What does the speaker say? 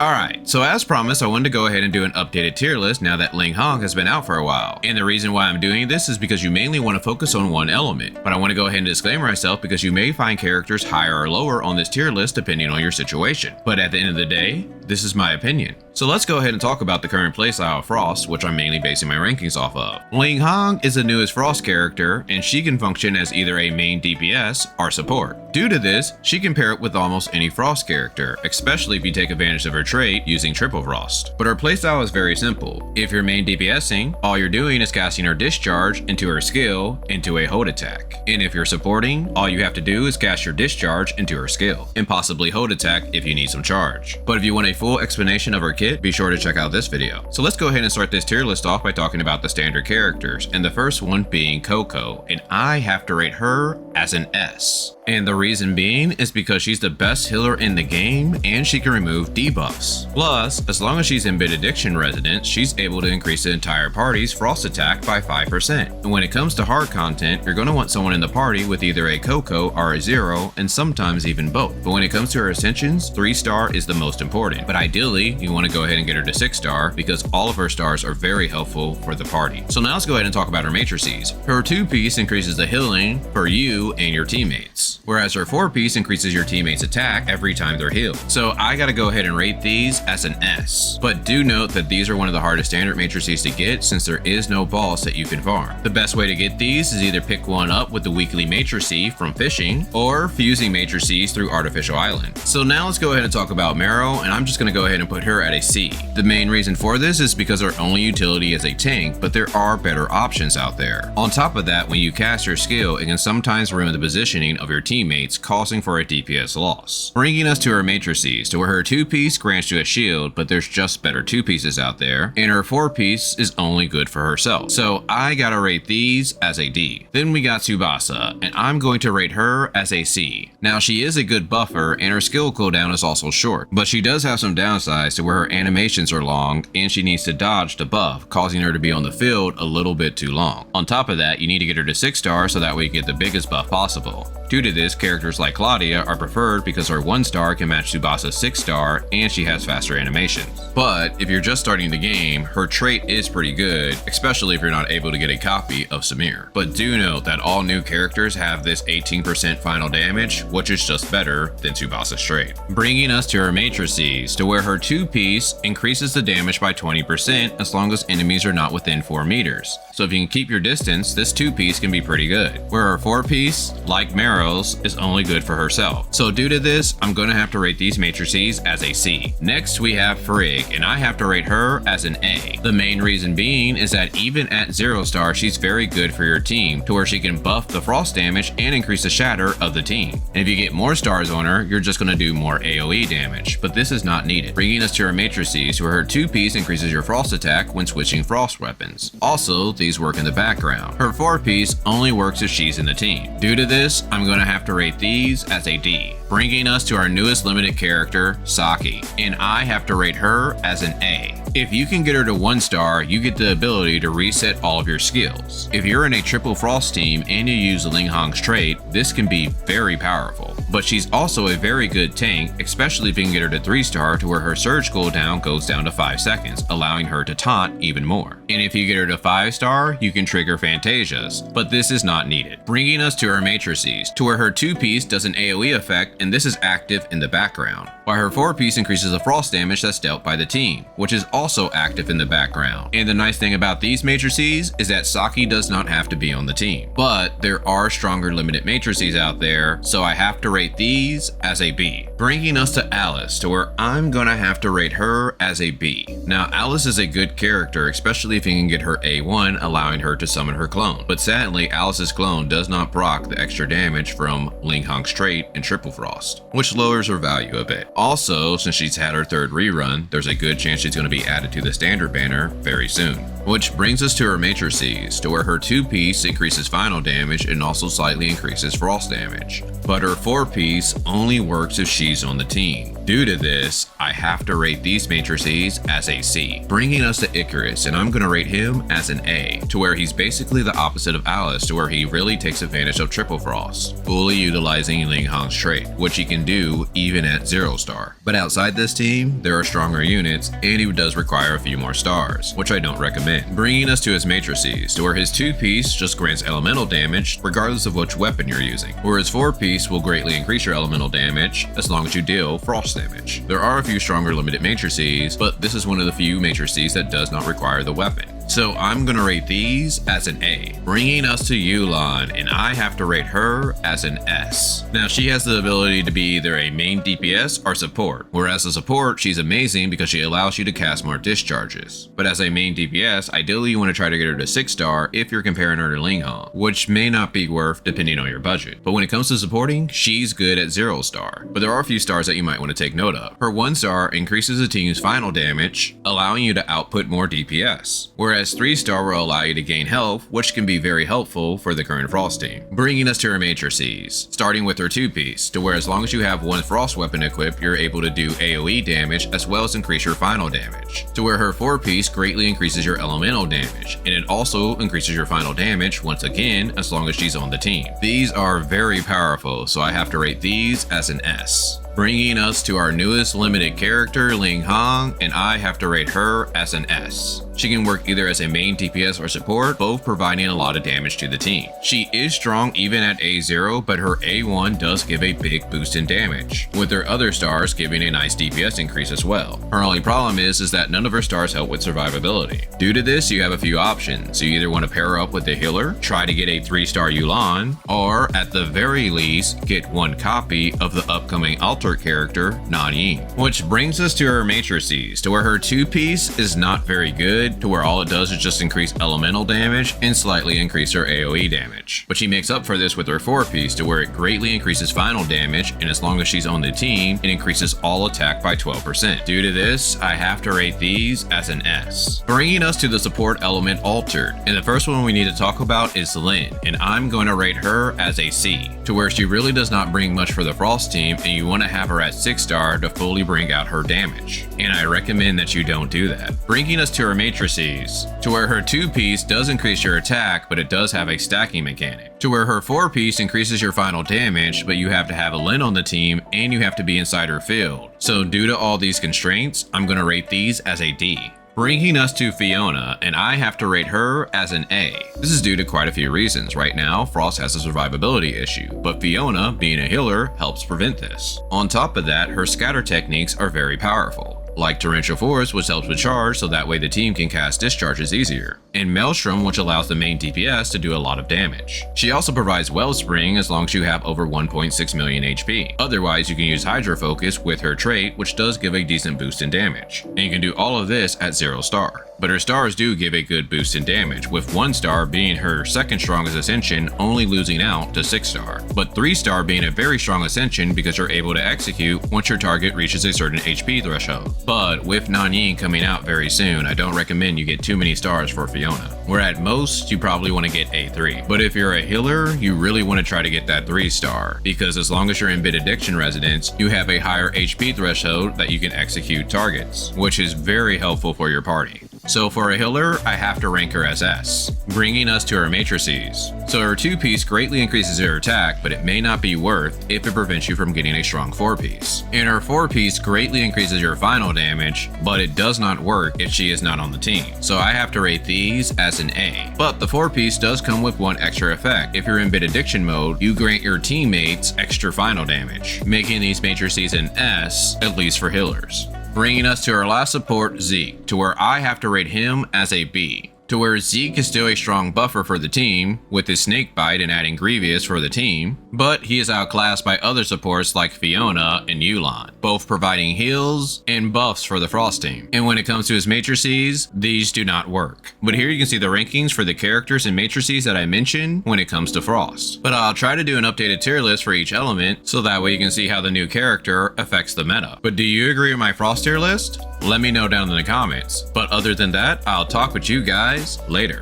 Alright, so as promised, I wanted to go ahead and do an updated tier list now that Ling Han has been out for a while. And the reason why I'm doing this is because you mainly want to focus on one element. But I want to go ahead and disclaimer myself because you may find characters higher or lower on this tier list depending on your situation. But at the end of the day, this is my opinion. So let's go ahead and talk about the current playstyle of Frost, which I'm mainly basing my rankings off of. Ling Han is the newest Frost character, and she can function as either a main DPS or support. Due to this, she can pair it with almost any Frost character, especially if you take advantage of her trait using Triple Frost. But her playstyle is very simple. If you're main DPSing, all you're doing is casting her discharge into her skill into a hold attack. And if you're supporting, all you have to do is cast your discharge into her skill, and possibly hold attack if you need some charge. But if you want a full explanation of her kit, be sure to check out this video. So let's go ahead and start this tier list off by talking about the standard characters, and the first one being Coco, and I have to rate her as an S. And the reason being is because she's the best healer in the game and she can remove debuffs. Plus, as long as she's in Benediction residence, she's able to increase the entire party's frost attack by 5%. And when it comes to hard content, you're going to want someone in the party with either a Coco or a Zero, and sometimes even both. But when it comes to her ascensions, 3-star is the most important. But ideally, you want to go ahead and get her to 6-star because all of her stars are very helpful for the party. So now let's go ahead and talk about her matrices. Her 2-piece increases the healing for you and your teammates, whereas her 4-piece increases your teammates' attack every time they're healed. So I gotta go ahead and rate these as an S. But do note that these are one of the hardest standard matrices to get since there is no boss that you can farm. The best way to get these is either pick one up with the weekly matrice from fishing or fusing matrices through Artificial Island. So now let's go ahead and talk about Meryl, and I'm just gonna go ahead and put her at a C. The main reason for this is because her only utility is a tank, but there are better options out there. On top of that, when you cast your skill, it can sometimes ruin the positioning of your teammates, causing for a DPS loss. Bringing us to her matrices, to where her 2-piece grants you a shield, but there's just better 2-pieces out there, and her 4-piece is only good for herself. So I gotta rate these as a D. Then we got Tsubasa, and I'm going to rate her as a C. Now she is a good buffer, and her skill cooldown is also short, but she does have some downsides to where her animations are long, and she needs to dodge to buff, causing her to be on the field a little bit too long. On top of that, you need to get her to 6-star so that way you get the biggest buff possible. Due to this, characters like Claudia are preferred because her 1-star can match Tsubasa's 6-star and she has faster animations. But if you're just starting the game, her trait is pretty good, especially if you're not able to get a copy of Samir. But do note that all new characters have this 18% final damage, which is just better than Tsubasa's trait. Bringing us to her matrices, to where her 2-piece increases the damage by 20% as long as enemies are not within 4 meters. So if you can keep your distance, this 2-piece can be pretty good. Where her 4-piece, like Meryl's, is only good for herself. So due to this, I'm going to have to rate these matrices as a C. Next we have Frigg, and I have to rate her as an A. The main reason being is that even at 0-star, she's very good for your team, to where she can buff the frost damage and increase the shatter of the team. And if you get more stars on her, you're just going to do more AoE damage, but this is not needed. Bringing us to her matrices, where her 2-piece increases your frost attack when switching frost weapons. Also, these work in the background. Her 4-piece only works if she's in the team. Due to this, I'm going to have to rate these as a D. Bringing us to our newest limited character, Saki, and I have to rate her as an A. If you can get her to 1-star, you get the ability to reset all of your skills. If you're in a triple frost team and you use Ling Han's trait, this can be very powerful. But she's also a very good tank, especially if you can get her to 3-star, to where her surge cooldown goes down to 5 seconds, allowing her to taunt even more. And if you get her to 5-star, you can trigger Fantasias, but this is not needed. Bringing us to her matrices, to where her 2-piece does an AoE effect, and this is active in the background, while her 4-piece increases the frost damage that's dealt by the team, which is also active in the background. And the nice thing about these matrices is that Saki does not have to be on the team, but there are stronger limited matrices out there, so I have to rate these as a B. Bringing us to Alyss, to where I'm gonna have to rate her as a B. Now Alyss is a good character, especially if you can get her A1, allowing her to summon her clone, but sadly Alyss's clone does not proc the extra damage from Ling Han's trait and Triple Frost, which lowers her value a bit. Also, since she's had her 3rd rerun, there's a good chance she's going to be added to the standard banner very soon. Which brings us to her matrices, to where her 2-piece increases final damage and also slightly increases frost damage, but her 4-piece only works if she's on the team. Due to this, I have to rate these matrices as a C, bringing us to Icarus, and I'm gonna rate him as an A, to where he's basically the opposite of Alyss, to where he really takes advantage of Triple Frost, fully utilizing Ling Han's trait, which he can do even at 0 star. But outside this team, there are stronger units, and he does require a few more stars, which I don't recommend. Bringing us to his matrices, to where his 2-piece just grants elemental damage regardless of which weapon you're using, whereas 4-piece will greatly increase your elemental damage as long as you deal frost damage. There are a few stronger limited matrices, but this is one of the few matrices that does not require the weapon. So I'm gonna rate these as an A. Bringing us to Yulon, and I have to rate her as an S. Now she has the ability to be either a main DPS or support, whereas as a support she's amazing because she allows you to cast more discharges. But as a main DPS, ideally you want to try to get her to 6 star if you're comparing her to Ling Han, which may not be worth depending on your budget. But when it comes to supporting, she's good at 0 star. But there are a few stars that you might want to take note of. Her 1 star increases the team's final damage, allowing you to output more DPS, whereas 3 star will allow you to gain health, which can be very helpful for the current Frost team. Bringing us to her matrices, starting with her 2-piece, to where as long as you have 1 Frost weapon equipped, you're able to do AoE damage as well as increase your final damage, to where her 4-piece greatly increases your elemental damage, and it also increases your final damage once again as long as she's on the team. These are very powerful, so I have to rate these as an S. Bringing us to our newest limited character, Ling Han, and I have to rate her as an S. She can work either as a main DPS or support, both providing a lot of damage to the team. She is strong even at A0, but her A1 does give a big boost in damage, with her other stars giving a nice DPS increase as well. Her only problem is that none of her stars help with survivability. Due to this, you have a few options. You either want to pair her up with a healer, try to get a 3-star Yulon, or at the very least, get 1 copy of the upcoming altar character, Nan. Which brings us to her matrices, to where her 2-piece is not very good, to where all it does is just increase elemental damage and slightly increase her AoE damage. But she makes up for this with her 4-piece, to where it greatly increases final damage, and as long as she's on the team, it increases all attack by 12%. Due to this, I have to rate these as an S. Bringing us to the support element altered, and the first one we need to talk about is Lin, and I'm going to rate her as a C, to where she really does not bring much for the Frost team, and you want to have her at 6 star to fully bring out her damage, and I recommend that you don't do that. Bringing us to her matrices, to where her 2-piece does increase your attack, but it does have a stacking mechanic, to where her 4-piece increases your final damage, but you have to have a Lin on the team and you have to be inside her field. So due to all these constraints, I'm going to rate these as a D. Bringing us to Fiona, and I have to rate her as an A. This is due to quite a few reasons. Right now, Frost has a survivability issue, but Fiona, being a healer, helps prevent this. On top of that, her scatter techniques are very powerful, like Torrential Force, which helps with charge so that way the team can cast discharges easier, and Maelstrom, which allows the main DPS to do a lot of damage. She also provides Wellspring as long as you have over 1.6 million HP. Otherwise, you can use Hydra Focus with her trait, which does give a decent boost in damage, and you can do all of this at 0 star. But her stars do give a good boost in damage, with 1 star being her second strongest ascension, only losing out to 6 star, but 3 star being a very strong ascension because you're able to execute once your target reaches a certain HP threshold. But with Nan coming out very soon, I don't recommend you get too many stars for Fiona, where at most you probably want to get A3. But if you're a healer, you really want to try to get that 3 star, because as long as you're in Benediction Residence, you have a higher HP threshold that you can execute targets, which is very helpful for your party. So for a healer, I have to rank her as S. Bringing us to her matrices. So her 2-piece greatly increases her attack, but it may not be worth if it prevents you from getting a strong 4-piece. And her 4-piece greatly increases your final damage, but it does not work if she is not on the team. So I have to rate these as an A. But the 4-piece does come with one extra effect. If you're in Benediction mode, you grant your teammates extra final damage, making these matrices an S, at least for healers. Bringing us to our last support, Zeke, to where I have to rate him as a B. To where Zeke is still a strong buffer for the team, with his snake bite and adding Grievous for the team, but he is outclassed by other supports like Fiona and Yulon, both providing heals and buffs for the Frost team. And when it comes to his matrices, these do not work. But here you can see the rankings for the characters and matrices that I mentioned when it comes to Frost. But I'll try to do an updated tier list for each element, so that way you can see how the new character affects the meta. But do you agree with my Frost tier list? Let me know down in the comments. But other than that, I'll talk with you guys later.